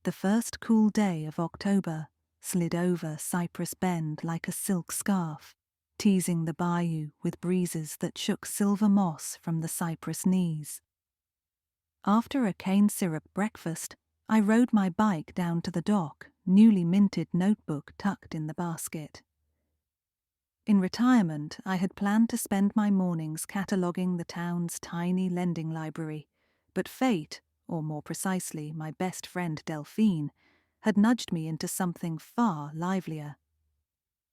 The first cool day of October slid over Cypress Bend like a silk scarf, teasing the bayou with breezes that shook silver moss from the cypress knees. After a cane syrup breakfast, I rode my bike down to the dock, newly minted notebook tucked in the basket. In retirement, I had planned to spend my mornings cataloguing the town's tiny lending library, but fate, or more precisely my best friend Delphine, had nudged me into something far livelier.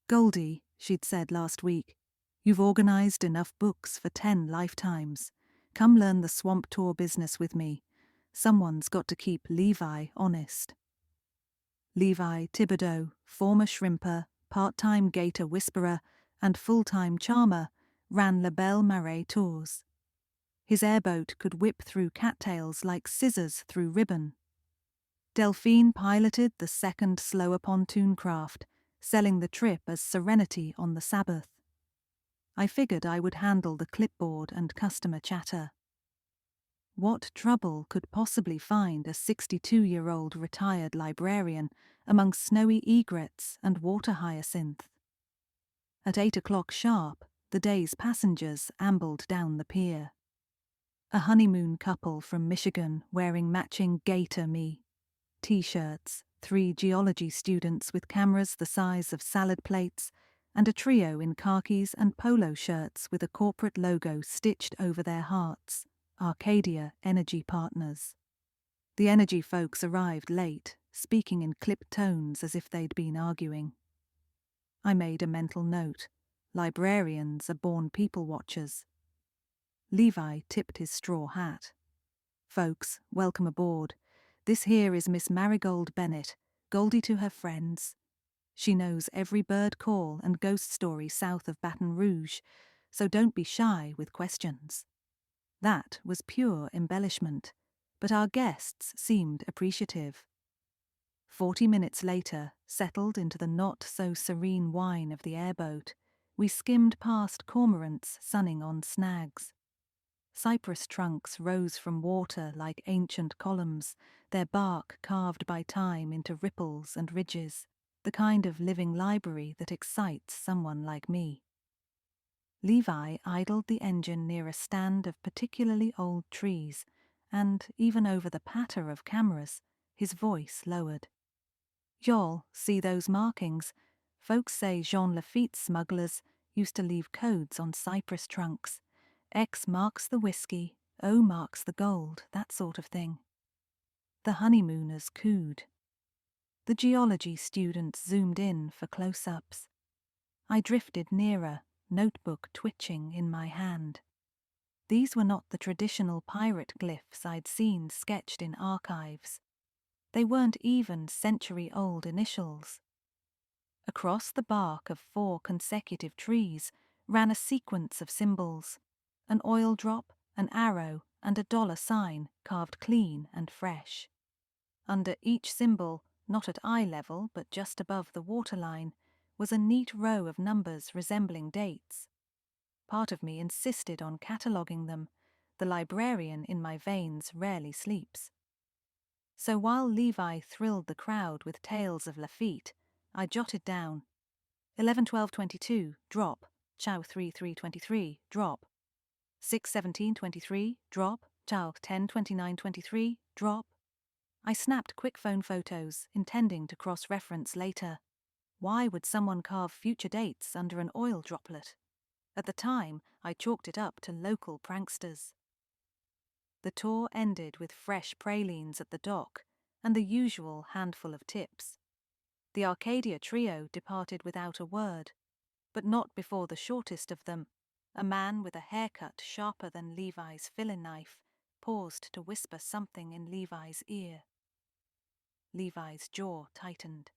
"Goldie," she'd said last week, "you've organised enough books for 10 lifetimes. Come learn the swamp tour business with me. Someone's got to keep Levi honest." Levi Thibodeau, former shrimper, part-time gator whisperer, and full-time charmer, ran La Belle Marais Tours. His airboat could whip through cattails like scissors through ribbon. Delphine piloted the second slower pontoon craft, selling the trip as Serenity on the Sabbath. I figured I would handle the clipboard and customer chatter. What trouble could possibly find a 62-year-old retired librarian among snowy egrets and water hyacinth? At 8 o'clock sharp, the day's passengers ambled down the pier. A honeymoon couple from Michigan wearing matching Gator Me T-shirts, 3 geology students with cameras the size of salad plates, and a trio in khakis and polo shirts with a corporate logo stitched over their hearts, Arcadia Energy Partners. The energy folks arrived late, speaking in clipped tones as if they'd been arguing. I made a mental note. Librarians are born people watchers. Levi tipped his straw hat. "Folks, welcome aboard. This here is Miss Marigold Bennett, Goldie to her friends. She knows every bird call and ghost story south of Baton Rouge, so don't be shy with questions." That was pure embellishment, but our guests seemed appreciative. 40 minutes later, settled into the not-so-serene whine of the airboat, we skimmed past cormorants sunning on snags. Cypress trunks rose from water like ancient columns, their bark carved by time into ripples and ridges, the kind of living library that excites someone like me. Levi idled the engine near a stand of particularly old trees, and, even over the patter of cameras, his voice lowered. "Y'all see those markings? Folks say Jean Lafitte's smugglers used to leave codes on cypress trunks. X marks the whiskey, O marks the gold, that sort of thing." The honeymooners cooed. The geology students zoomed in for close-ups. I drifted nearer, notebook twitching in my hand. These were not the traditional pirate glyphs I'd seen sketched in archives. They weren't even century-old initials. Across the bark of 4 consecutive trees ran a sequence of symbols, an oil drop, an arrow, and a dollar sign carved clean and fresh. Under each symbol, not at eye level but just above the waterline, was a neat row of numbers resembling dates. Part of me insisted on cataloguing them. The librarian in my veins rarely sleeps. So while Levi thrilled the crowd with tales of Lafitte, I jotted down 11-12-22, drop, Chow 3-3-23, drop, 6-17-23, drop, Chow 10-29-23, drop. I snapped quick phone photos, intending to cross-reference later. Why would someone carve future dates under an oil droplet? At the time, I chalked it up to local pranksters. The tour ended with fresh pralines at the dock and the usual handful of tips. The Arcadia trio departed without a word, but not before the shortest of them, a man with a haircut sharper than Levi's filling knife, paused to whisper something in Levi's ear. Levi's jaw tightened.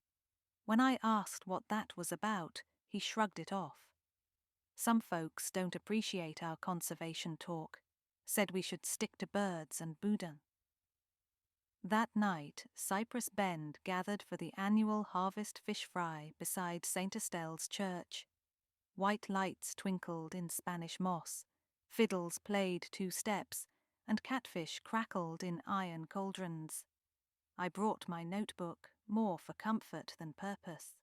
When I asked what that was about, he shrugged it off. Some folks don't appreciate our conservation talk, said we should stick to birds and boudin. That night, Cypress Bend gathered for the annual harvest fish fry beside St. Estelle's church. White lights twinkled in Spanish moss, fiddles played 2 steps, and catfish crackled in iron cauldrons. I brought my notebook, more for comfort than purpose.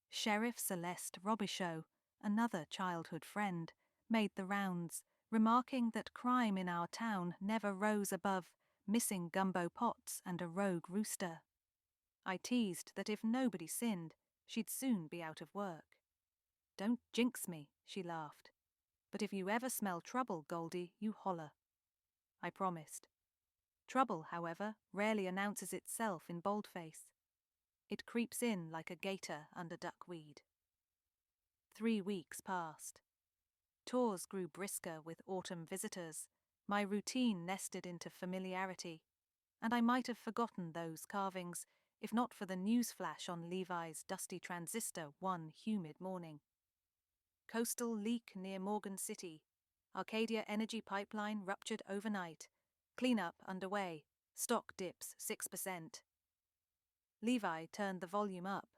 Sheriff Celeste Robichaud, another childhood friend, made the rounds, remarking that crime in our town never rose above missing gumbo pots and a rogue rooster. I teased that if nobody sinned, she'd soon be out of work. "Don't jinx me," she laughed. "But if you ever smell trouble, Goldie, you holler." I promised. Trouble, however, rarely announces itself in boldface. It creeps in like a gator under duckweed. 3 weeks passed. Tours grew brisker with autumn visitors, my routine nested into familiarity, and I might have forgotten those carvings if not for the news flash on Levi's dusty transistor one humid morning. Coastal leak near Morgan City. Arcadia energy pipeline ruptured overnight. Cleanup underway. Stock dips 6%. Levi turned the volume up.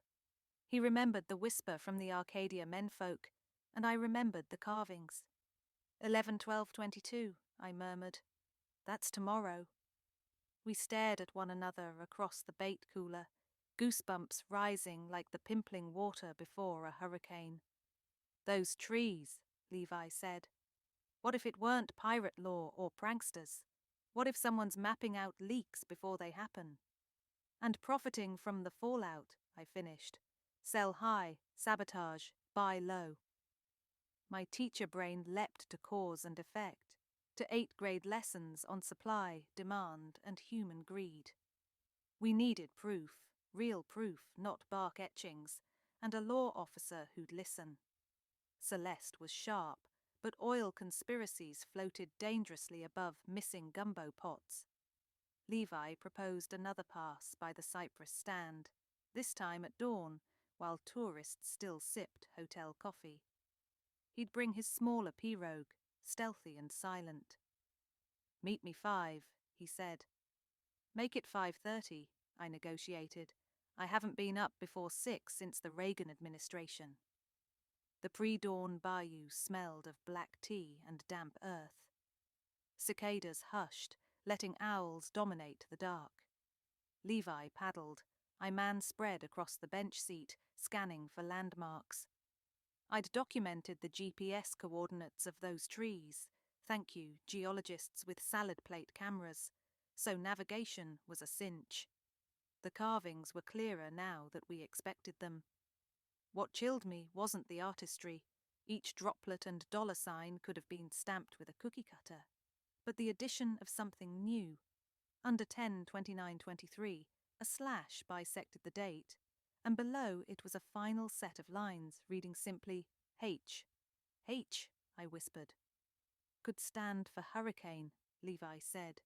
He remembered the whisper from the Arcadia menfolk, and I remembered the carvings. 11/12/22, I murmured. That's tomorrow. We stared at one another across the bait cooler, goosebumps rising like the pimpling water before a hurricane. "Those trees," Levi said. "What if it weren't pirate law or pranksters? What if someone's mapping out leaks before they happen? And profiting from the fallout," I finished. "Sell high, sabotage, buy low." My teacher brain leapt to cause and effect, to 8th grade lessons on supply, demand, and human greed. We needed proof, real proof, not bark etchings, and a law officer who'd listen. Celeste was sharp, but oil conspiracies floated dangerously above missing gumbo pots. Levi proposed another pass by the Cypress stand, this time at dawn, while tourists still sipped hotel coffee. He'd bring his smaller pirogue, stealthy and silent. "Meet me 5, he said. "Make it 5:30, I negotiated. "I haven't been up before 6 since the Reagan administration." The pre-dawn bayou smelled of black tea and damp earth. Cicadas hushed, letting owls dominate the dark. Levi paddled. I man-spread across the bench seat, scanning for landmarks. I'd documented the GPS coordinates of those trees, thank you, geologists with salad plate cameras, so navigation was a cinch. The carvings were clearer now that we expected them. What chilled me wasn't the artistry. Each droplet and dollar sign could have been stamped with a cookie cutter, but the addition of something new. Under 10/29/23, a slash bisected the date, and below it was a final set of lines reading simply H. "H," I whispered. "Could stand for hurricane," Levi said.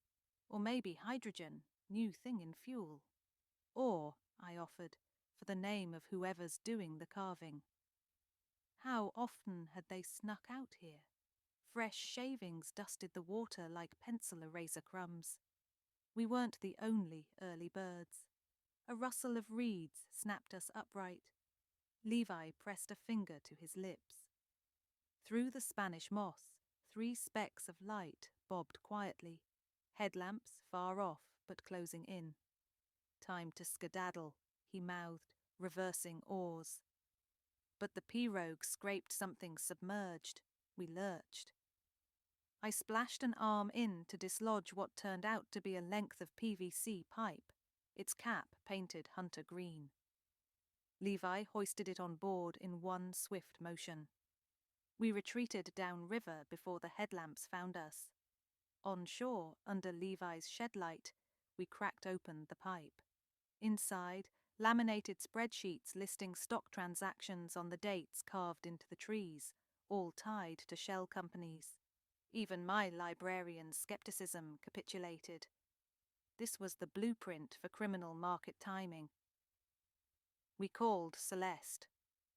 "Or maybe hydrogen, new thing in fuel." "Or," I offered, "for the name of whoever's doing the carving." How often had they snuck out here? Fresh shavings dusted the water like pencil eraser crumbs. We weren't the only early birds. A rustle of reeds snapped us upright. Levi pressed a finger to his lips. Through the Spanish moss, 3 specks of light bobbed quietly, headlamps far off but closing in. "Time to skedaddle," he mouthed, reversing oars. But the pirogue scraped something submerged. We lurched. I splashed an arm in to dislodge what turned out to be a length of PVC pipe, its cap painted hunter green. Levi hoisted it on board in one swift motion. We retreated downriver before the headlamps found us. On shore, under Levi's shed-light, we cracked open the pipe. Inside, laminated spreadsheets listing stock transactions on the dates carved into the trees, all tied to shell companies. Even my librarian's skepticism capitulated. This was the blueprint for criminal market timing. We called Celeste.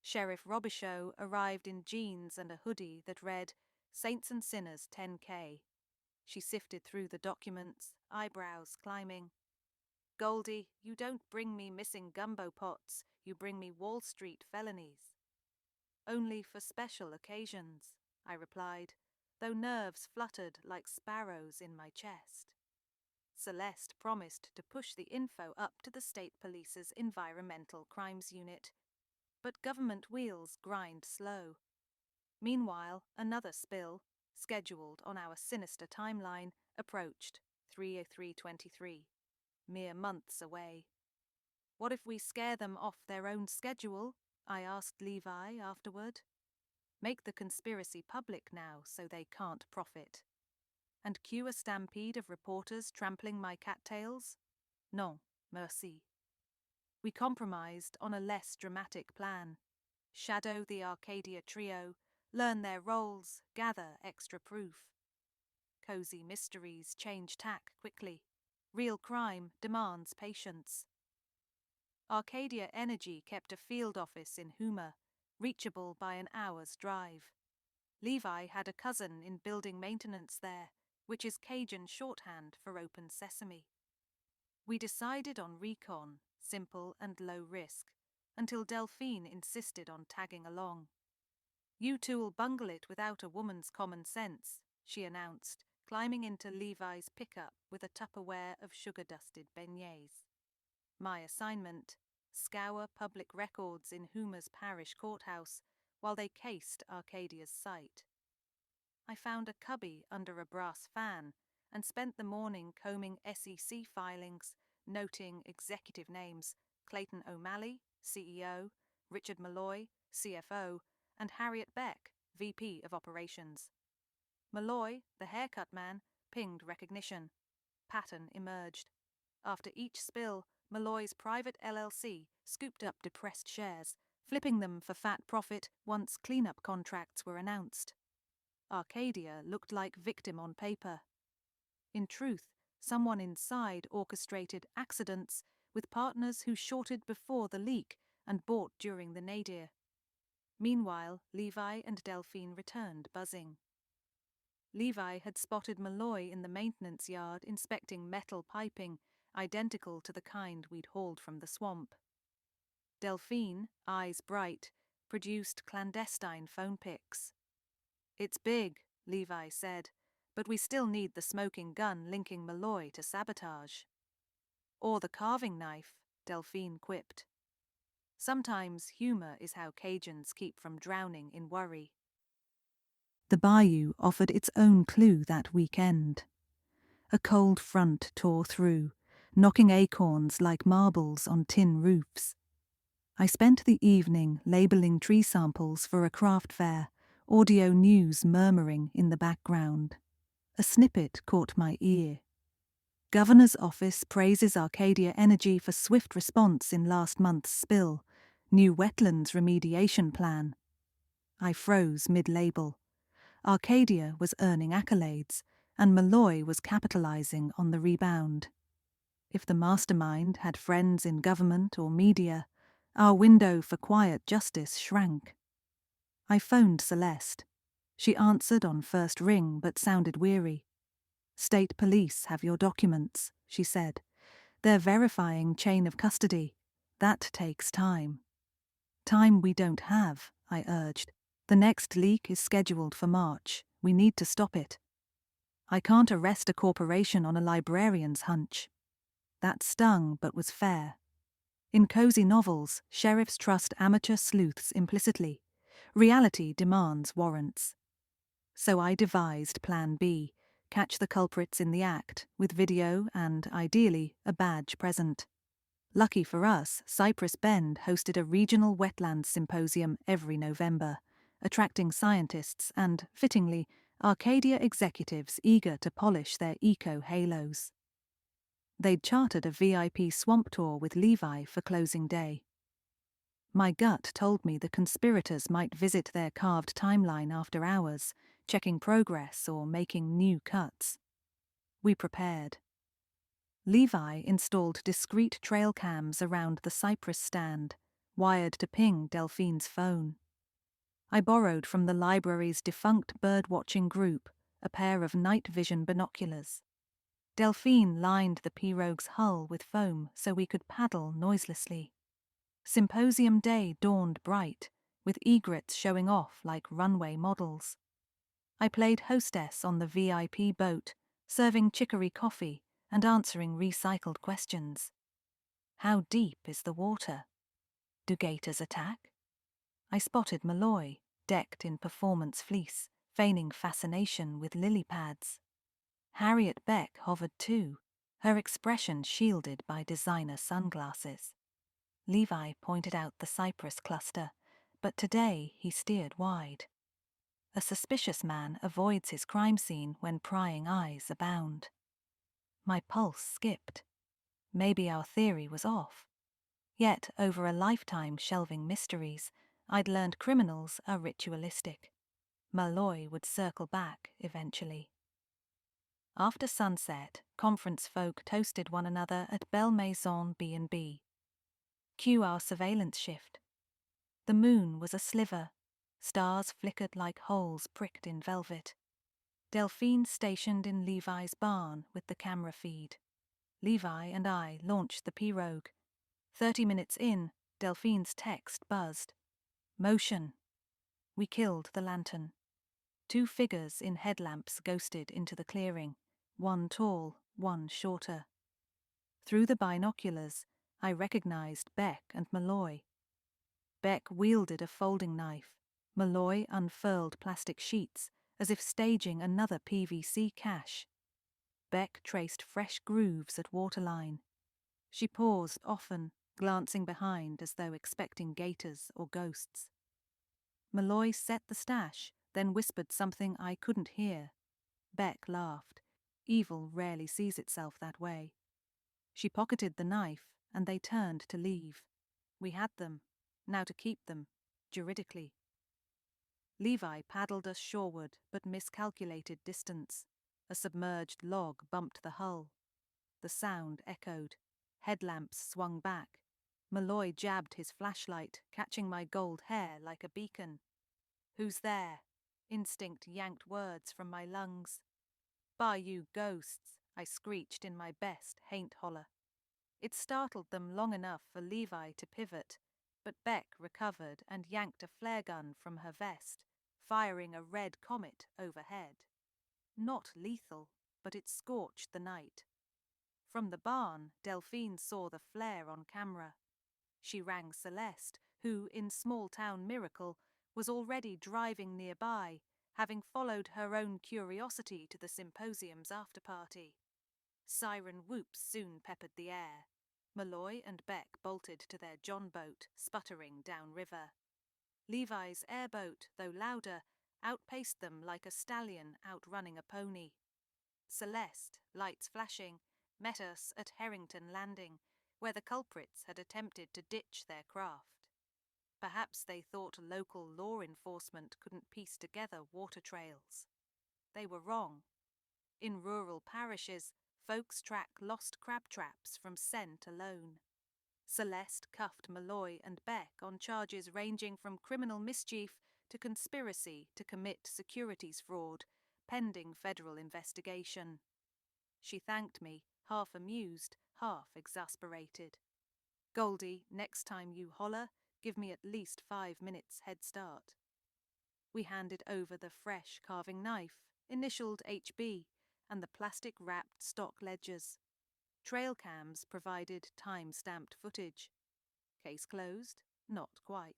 Sheriff Robichaud arrived in jeans and a hoodie that read, "Saints and Sinners 10K. She sifted through the documents, eyebrows climbing. "Goldie, you don't bring me missing gumbo pots, you bring me Wall Street felonies." "Only for special occasions," I replied, though nerves fluttered like sparrows in my chest. Celeste promised to push the info up to the state police's environmental crimes unit, but government wheels grind slow. Meanwhile, another spill, scheduled on our sinister timeline, approached, 30323, mere months away. What if we scare them off their own schedule? I asked Levi afterward. Make the conspiracy public now so they can't profit. And cue a stampede of reporters trampling my cattails? Non, merci. We compromised on a less dramatic plan. Shadow the Arcadia trio, learn their roles, gather extra proof. Cozy mysteries change tack quickly. Real crime demands patience. Arcadia Energy kept a field office in Houma, reachable by an hour's drive. Levi had a cousin in building maintenance there, which is Cajun shorthand for open sesame. We decided on recon, simple and low risk, until Delphine insisted on tagging along. You two'll bungle it without a woman's common sense, she announced, climbing into Levi's pickup with a Tupperware of sugar-dusted beignets. My assignment: scour public records in Hoomer's parish courthouse while they cased Arcadia's site. I found a cubby under a brass fan and spent the morning combing SEC filings, noting executive names: Clayton O'Malley, CEO, Richard Malloy, CFO, and Harriet Beck, VP of Operations. Malloy, the haircut man, pinged recognition. Pattern emerged. After each spill, Malloy's private LLC scooped up depressed shares, flipping them for fat profit once cleanup contracts were announced. Arcadia looked like victim on paper. In truth, someone inside orchestrated accidents with partners who shorted before the leak and bought during the nadir. Meanwhile, Levi and Delphine returned, buzzing. Levi had spotted Malloy in the maintenance yard inspecting metal piping, identical to the kind we'd hauled from the swamp. Delphine, eyes bright, produced clandestine phone pics. It's big, Levi said, but we still need the smoking gun linking Malloy to sabotage. Or the carving knife, Delphine quipped. Sometimes humor is how Cajuns keep from drowning in worry. The bayou offered its own clue that weekend. A cold front tore through, knocking acorns like marbles on tin roofs. I spent the evening labeling tree samples for a craft fair, audio news murmuring in the background. A snippet caught my ear. Governor's office praises Arcadia Energy for swift response in last month's spill. New wetlands remediation plan. I froze mid-label. Arcadia was earning accolades, and Malloy was capitalizing on the rebound. If the mastermind had friends in government or media, our window for quiet justice shrank. I phoned Celeste. She answered on first ring but sounded weary. State police have your documents, she said. They're verifying chain of custody. That takes time. Time we don't have, I urged. The next leak is scheduled for March. We need to stop it. I can't arrest a corporation on a librarian's hunch. That stung but was fair. In cozy novels, sheriffs trust amateur sleuths implicitly. Reality demands warrants. So I devised Plan B, catch the culprits in the act, with video and, ideally, a badge present. Lucky for us, Cypress Bend hosted a regional wetlands symposium every November, attracting scientists and, fittingly, Arcadia executives eager to polish their eco-halos. They'd chartered a VIP swamp tour with Levi for closing day. My gut told me the conspirators might visit their carved timeline after hours, checking progress or making new cuts. We prepared. Levi installed discreet trail cams around the cypress stand, wired to ping Delphine's phone. I borrowed from the library's defunct bird-watching group a pair of night vision binoculars. Delphine lined the pirogue's hull with foam so we could paddle noiselessly. Symposium day dawned bright, with egrets showing off like runway models. I played hostess on the VIP boat, serving chicory coffee, and answering recycled questions. How deep is the water? Do gators attack? I spotted Malloy, decked in performance fleece, feigning fascination with lily pads. Harriet Beck hovered too, her expression shielded by designer sunglasses. Levi pointed out the cypress cluster, but today he steered wide. A suspicious man avoids his crime scene when prying eyes abound. My pulse skipped. Maybe our theory was off. Yet, over a lifetime shelving mysteries, I'd learned criminals are ritualistic. Malloy would circle back eventually. After sunset, conference folk toasted one another at Belle Maison B&B. Cue our surveillance shift. The moon was a sliver. Stars flickered like holes pricked in velvet. Delphine stationed in Levi's barn with the camera feed. Levi and I launched the pirogue. 30 minutes in, Delphine's text buzzed. Motion. We killed the lantern. 2 figures in headlamps ghosted into the clearing, one tall, one shorter. Through the binoculars, I recognized Beck and Malloy. Beck wielded a folding knife. Malloy unfurled plastic sheets, as if staging another PVC cache. Beck traced fresh grooves at waterline. She paused often, glancing behind as though expecting gators or ghosts. Malloy set the stash, then whispered something I couldn't hear. Beck laughed. Evil rarely sees itself that way. She pocketed the knife, and they turned to leave. We had them, now to keep them, juridically. Levi paddled us shoreward, but miscalculated distance. A submerged log bumped the hull. The sound echoed. Headlamps swung back. Malloy jabbed his flashlight, catching my gold hair like a beacon. Who's there? Instinct yanked words from my lungs. Bayou ghosts, I screeched in my best haint holler. It startled them long enough for Levi to pivot, but Beck recovered and yanked a flare gun from her vest, firing a red comet overhead. Not lethal, but it scorched the night. From the barn, Delphine saw the flare on camera. She rang Celeste, who, in small-town miracle, was already driving nearby, having followed her own curiosity to the symposium's after-party. Siren whoops soon peppered the air. Malloy and Beck bolted to their John boat, sputtering downriver. Levi's airboat, though louder, outpaced them like a stallion outrunning a pony. Celeste, lights flashing, met us at Harrington Landing, where the culprits had attempted to ditch their craft. Perhaps they thought local law enforcement couldn't piece together water trails. They were wrong. In rural parishes, folks track lost crab traps from scent alone. Celeste cuffed Malloy and Beck on charges ranging from criminal mischief to conspiracy to commit securities fraud, pending federal investigation. She thanked me, half amused, half exasperated. Goldie, next time you holler, give me at least 5 minutes head start. We handed over the fresh carving knife, initialed HB, and the plastic-wrapped stock ledgers. Trail cams provided time-stamped footage. Case closed? Not quite.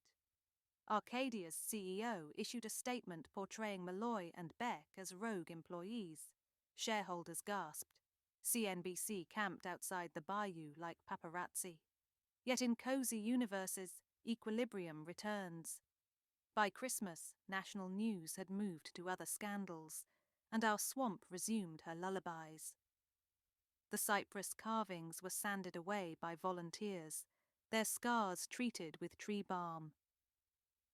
Arcadia's CEO issued a statement portraying Malloy and Beck as rogue employees. Shareholders gasped. CNBC camped outside the Bayou like paparazzi. Yet in cozy universes, equilibrium returns. By Christmas, national news had moved to other scandals, and our swamp resumed her lullabies. The cypress carvings were sanded away by volunteers, their scars treated with tree balm.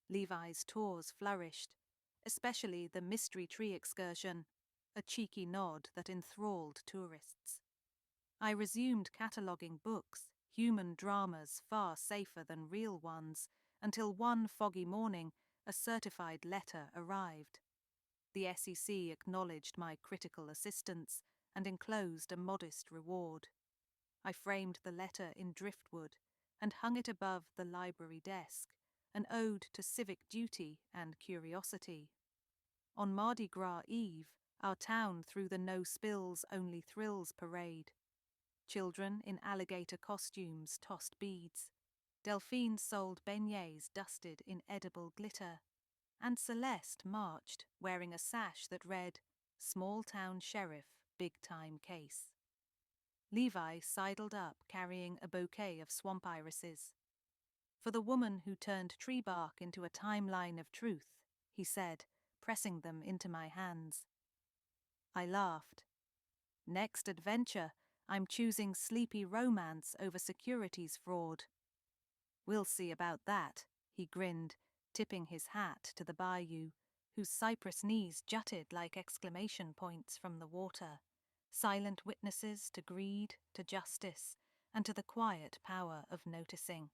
Levi's tours flourished, especially the mystery tree excursion, a cheeky nod that enthralled tourists. I resumed cataloguing books, human dramas far safer than real ones, until one foggy morning a certified letter arrived. The SEC acknowledged my critical assistance and enclosed a modest reward. I framed the letter in driftwood and hung it above the library desk, an ode to civic duty and curiosity. On Mardi Gras Eve, our town threw the No Spills Only Thrills parade. Children in alligator costumes tossed beads. Delphine sold beignets dusted in edible glitter. And Celeste marched wearing a sash that read, "Small Town Sheriff, Big Time Case." Levi sidled up carrying a bouquet of swamp irises. "For the woman who turned tree bark into a timeline of truth," he said, pressing them into my hands. I laughed. "Next adventure, I'm choosing sleepy romance over securities fraud." "We'll see about that," he grinned, tipping his hat to the bayou, whose cypress knees jutted like exclamation points from the water, silent witnesses to greed, to justice, and to the quiet power of noticing.